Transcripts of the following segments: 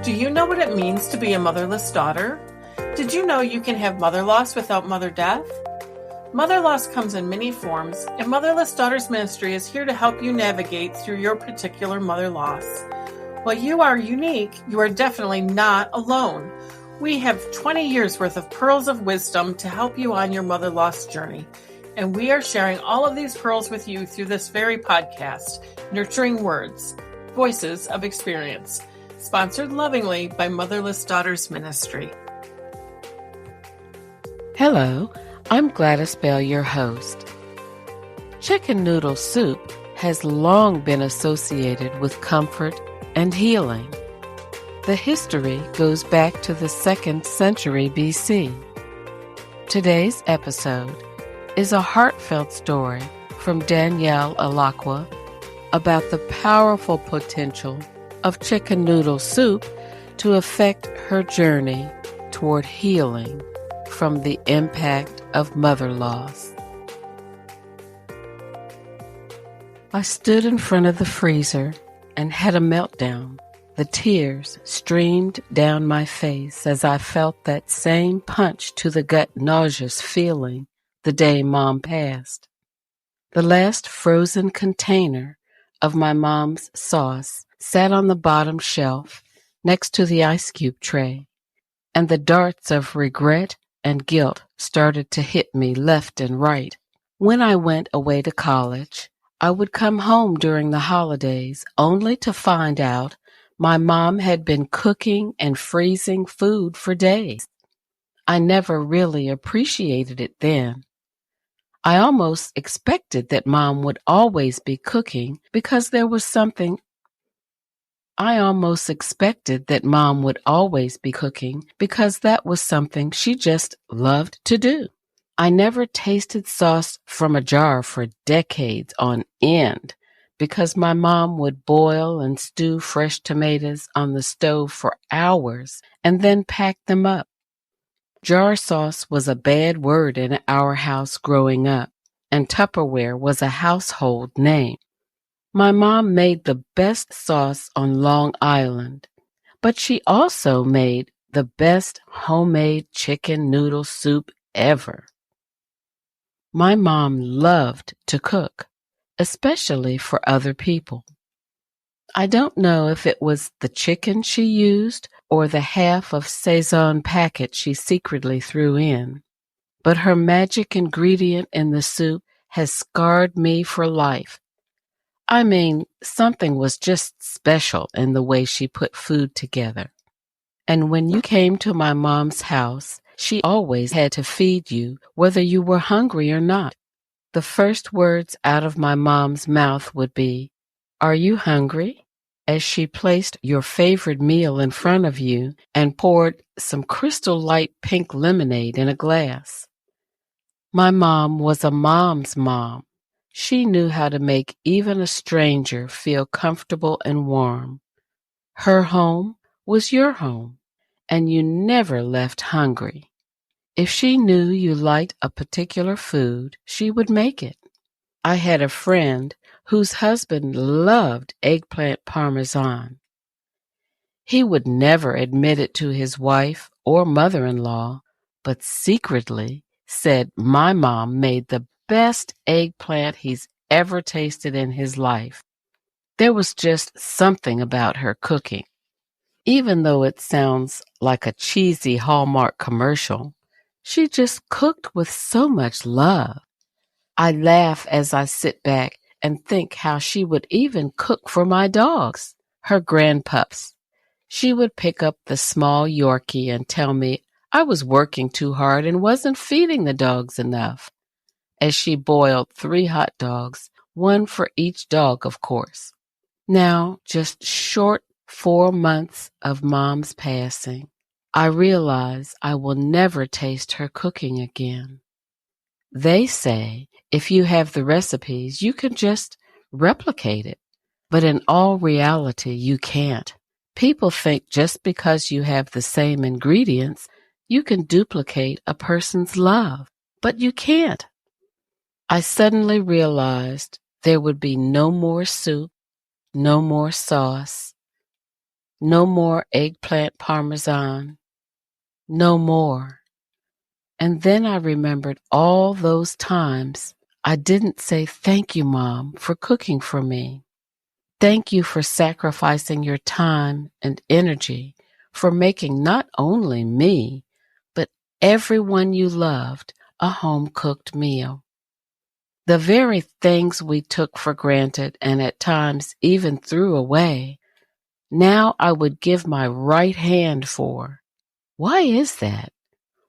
Do you know what it means to be a motherless daughter? Did you know you can have mother loss without mother death? Mother loss comes in many forms, and Motherless Daughters Ministry is here to help you navigate through your particular mother loss. While you are unique, you are definitely not alone. We have 20 years worth of pearls of wisdom to help you on your mother loss journey, and we are sharing all of these pearls with you through this very podcast, Nurturing Words, Voices of Experience, sponsored lovingly by Motherless Daughters Ministry. Hello, I'm Gladys Bell, your host. Chicken noodle soup has long been associated with comfort and healing. The history goes back to the 2nd century BC. Today's episode is a heartfelt story from Danielle Ilaqua about the powerful potential of chicken noodle soup to affect her journey toward healing from the impact of mother loss. I stood in front of the freezer and had a meltdown. The tears streamed down my face as I felt that same punch to the gut nauseous feeling the day Mom passed. The last frozen container of my mom's sauce sat on the bottom shelf next to the ice cube tray, and the darts of regret and guilt started to hit me left and right. When I went away to college, I would come home during the holidays only to find out my mom had been cooking and freezing food for days. I never really appreciated it then. I almost expected that Mom would always be cooking because that was something she just loved to do. I never tasted sauce from a jar for decades on end because my mom would boil and stew fresh tomatoes on the stove for hours and then pack them up. Jar sauce was a bad word in our house growing up, and Tupperware was a household name. My mom made the best sauce on Long Island, but she also made the best homemade chicken noodle soup ever. My mom loved to cook, especially for other people. I don't know if it was the chicken she used or the half of Saison packet she secretly threw in, but her magic ingredient in the soup has scarred me for life. I mean, something was just special in the way she put food together. And when you came to my mom's house, she always had to feed you, whether you were hungry or not. The first words out of my mom's mouth would be, "Are you hungry?" as she placed your favorite meal in front of you and poured some crystal light pink lemonade in a glass. My mom was a mom's mom. She knew how to make even a stranger feel comfortable and warm. Her home was your home, and you never left hungry. If she knew you liked a particular food, she would make it. I had a friend whose husband loved eggplant parmesan. He would never admit it to his wife or mother-in-law, but secretly said my mom made the best eggplant he's ever tasted in his life. There was just something about her cooking. Even though it sounds like a cheesy Hallmark commercial, she just cooked with so much love. I laugh as I sit back and think how she would even cook for my dogs, her grandpups. She would pick up the small Yorkie and tell me I was working too hard and wasn't feeding the dogs enough, as she boiled 3 hot dogs, one for each dog, of course. Now, just short 4 months of Mom's passing, I realize I will never taste her cooking again. They say if you have the recipes, you can just replicate it. But in all reality, you can't. People think just because you have the same ingredients, you can duplicate a person's love. But you can't. I suddenly realized there would be no more soup, no more sauce, No more eggplant parmesan. No more. And then I remembered all those times I didn't say thank you, Mom, for cooking for me. Thank you for sacrificing your time and energy for making not only me, but everyone you loved a home-cooked meal. The very things we took for granted and at times even threw away, now I would give my right hand for. Why is that?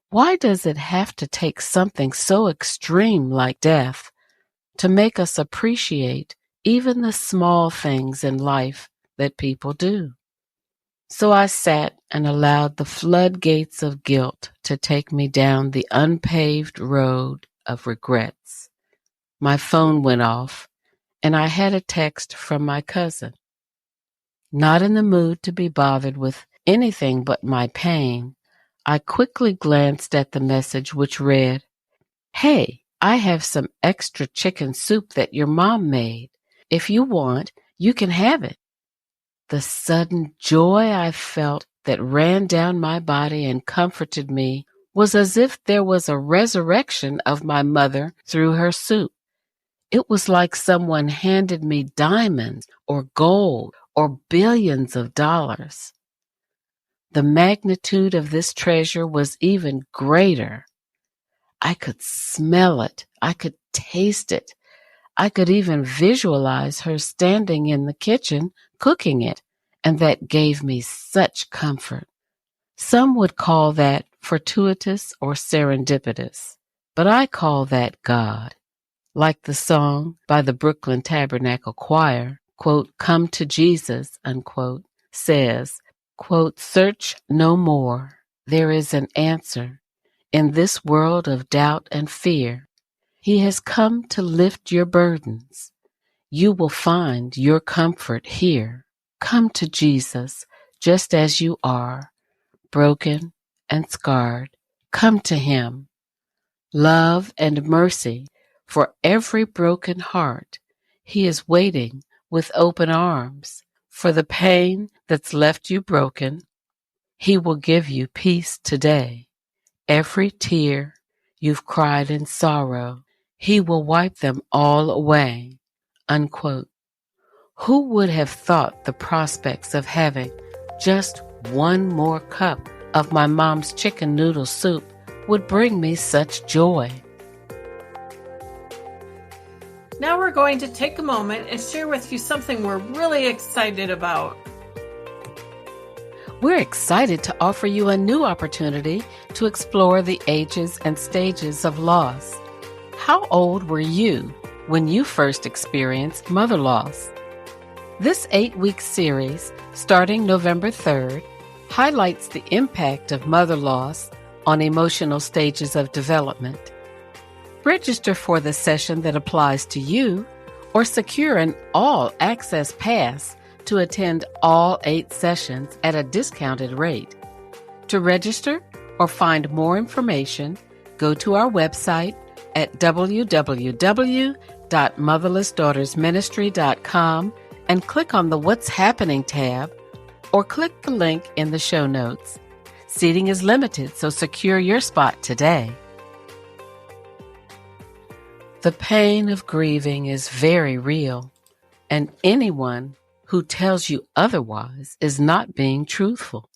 Why does it have to take something so extreme like death to make us appreciate even the small things in life that people do? So I sat and allowed the floodgates of guilt to take me down the unpaved road of regrets. My phone went off, and I had a text from my cousin. Not in the mood to be bothered with anything but my pain, I quickly glanced at the message, which read, "Hey, I have some extra chicken soup that your mom made. If you want, you can have it." The sudden joy I felt that ran down my body and comforted me was as if there was a resurrection of my mother through her soup. It was like someone handed me diamonds or gold or billions of dollars. The magnitude of this treasure was even greater. I could smell it. I could taste it. I could even visualize her standing in the kitchen cooking it, and that gave me such comfort. Some would call that fortuitous or serendipitous, but I call that God. Like the song by the Brooklyn Tabernacle Choir, quote, "Come to Jesus," unquote, says, quote, "Search no more. There is an answer. In this world of doubt and fear, He has come to lift your burdens. You will find your comfort here. Come to Jesus just as you are, broken and scarred. Come to Him. Love and mercy for every broken heart. He is waiting with open arms. For the pain that's left you broken, He will give you peace today. Every tear you've cried in sorrow, He will wipe them all away." Unquote. Who would have thought the prospects of having just one more cup of my mom's chicken noodle soup would bring me such joy? Now we're going to take a moment and share with you something we're really excited about. We're excited to offer you a new opportunity to explore the ages and stages of loss. How old were you when you first experienced mother loss? This 8-week series, starting November 3rd, highlights the impact of mother loss on emotional stages of development. Register for the session that applies to you or secure an all-access pass to attend all 8 sessions at a discounted rate. To register or find more information, go to our website at www.motherlessdaughtersministry.com and click on the What's Happening tab or click the link in the show notes. Seating is limited, so secure your spot today. The pain of grieving is very real, and anyone who tells you otherwise is not being truthful.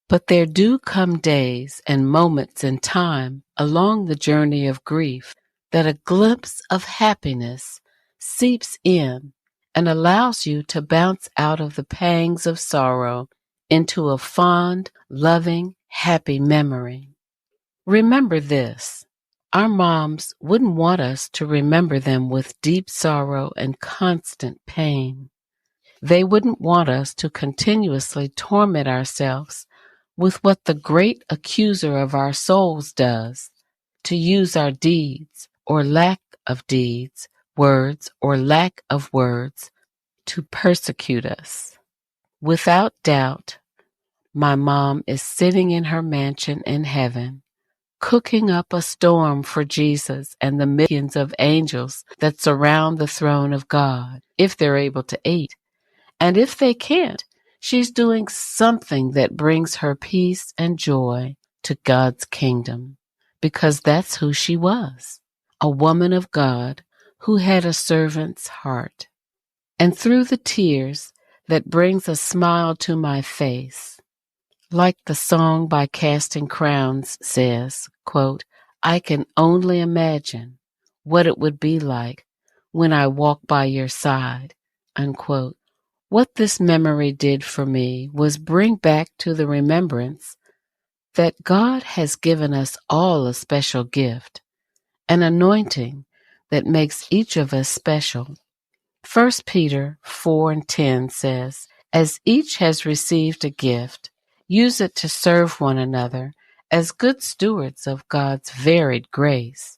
But there do come days and moments in time along the journey of grief that a glimpse of happiness seeps in and allows you to bounce out of the pangs of sorrow into a fond, loving, happy memory. Remember this. Our moms wouldn't want us to remember them with deep sorrow and constant pain. They wouldn't want us to continuously torment ourselves with what the great accuser of our souls does, to use our deeds or lack of deeds, words or lack of words, to persecute us. Without doubt, my mom is sitting in her mansion in heaven, cooking up a storm for Jesus and the millions of angels that surround the throne of God, if they're able to eat. And if they can't, She's doing something that brings her peace and joy to God's kingdom, because that's who she was, a woman of God who had a servant's heart. And through the tears that brings a smile to my face, like the song by Casting Crowns says, quote, I can only imagine what it would be like when I walk by your side, unquote. What this memory did for me was bring back to the remembrance that God has given us all a special gift, an anointing that makes each of us special. 1 Peter 4:10 says, as each has received a gift, use it to serve one another as good stewards of God's varied grace.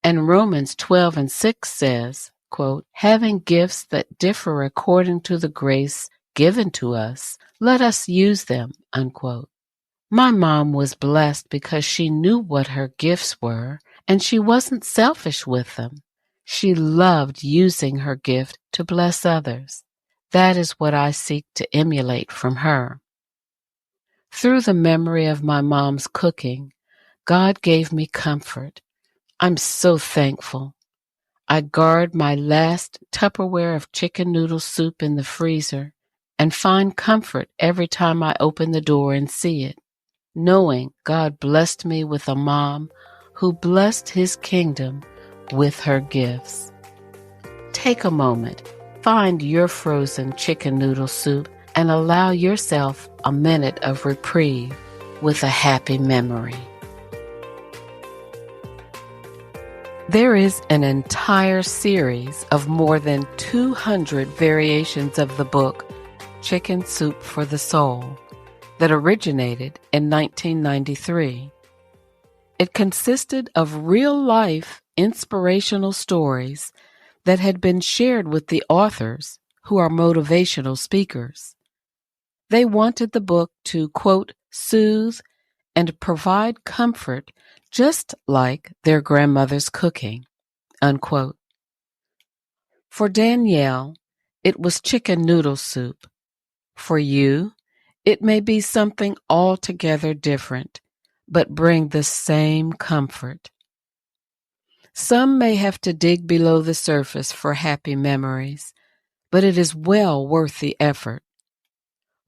And Romans 12:6 says, quote, having gifts that differ according to the grace given to us, let us use them, unquote. My mom was blessed because she knew what her gifts were, and she wasn't selfish with them. She loved using her gift to bless others. That is what I seek to emulate from her. Through the memory of my mom's cooking, God gave me comfort. I'm so thankful. I guard my last Tupperware of chicken noodle soup in the freezer and find comfort every time I open the door and see it, knowing God blessed me with a mom who blessed his kingdom with her gifts. Take a moment, find your frozen chicken noodle soup, and allow yourself a minute of reprieve with a happy memory. There is an entire series of more than 200 variations of the book Chicken Soup for the Soul that originated in 1993. It consisted of real-life inspirational stories that had been shared with the authors, who are motivational speakers. They wanted the book to, quote, soothe and provide comfort just like their grandmother's cooking, unquote. For Danielle, it was chicken noodle soup. For you, it may be something altogether different, but bring the same comfort. Some may have to dig below the surface for happy memories, but it is well worth the effort.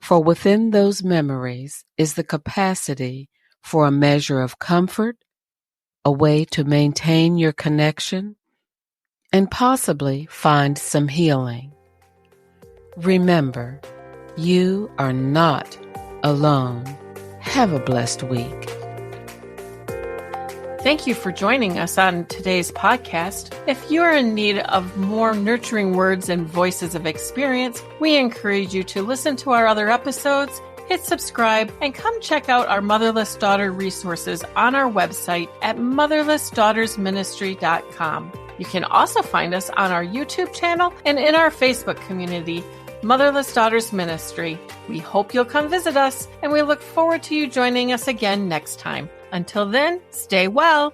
For within those memories is the capacity for a measure of comfort, a way to maintain your connection, and possibly find some healing. Remember, you are not alone. Have a blessed week. Thank you for joining us on today's podcast. If you are in need of more nurturing words and voices of experience, we encourage you to listen to our other episodes, hit subscribe, and come check out our Motherless Daughter resources on our website at motherlessdaughtersministry.com. You can also find us on our YouTube channel and in our Facebook community, Motherless Daughters Ministry. We hope you'll come visit us, and we look forward to you joining us again next time. Until then, stay well.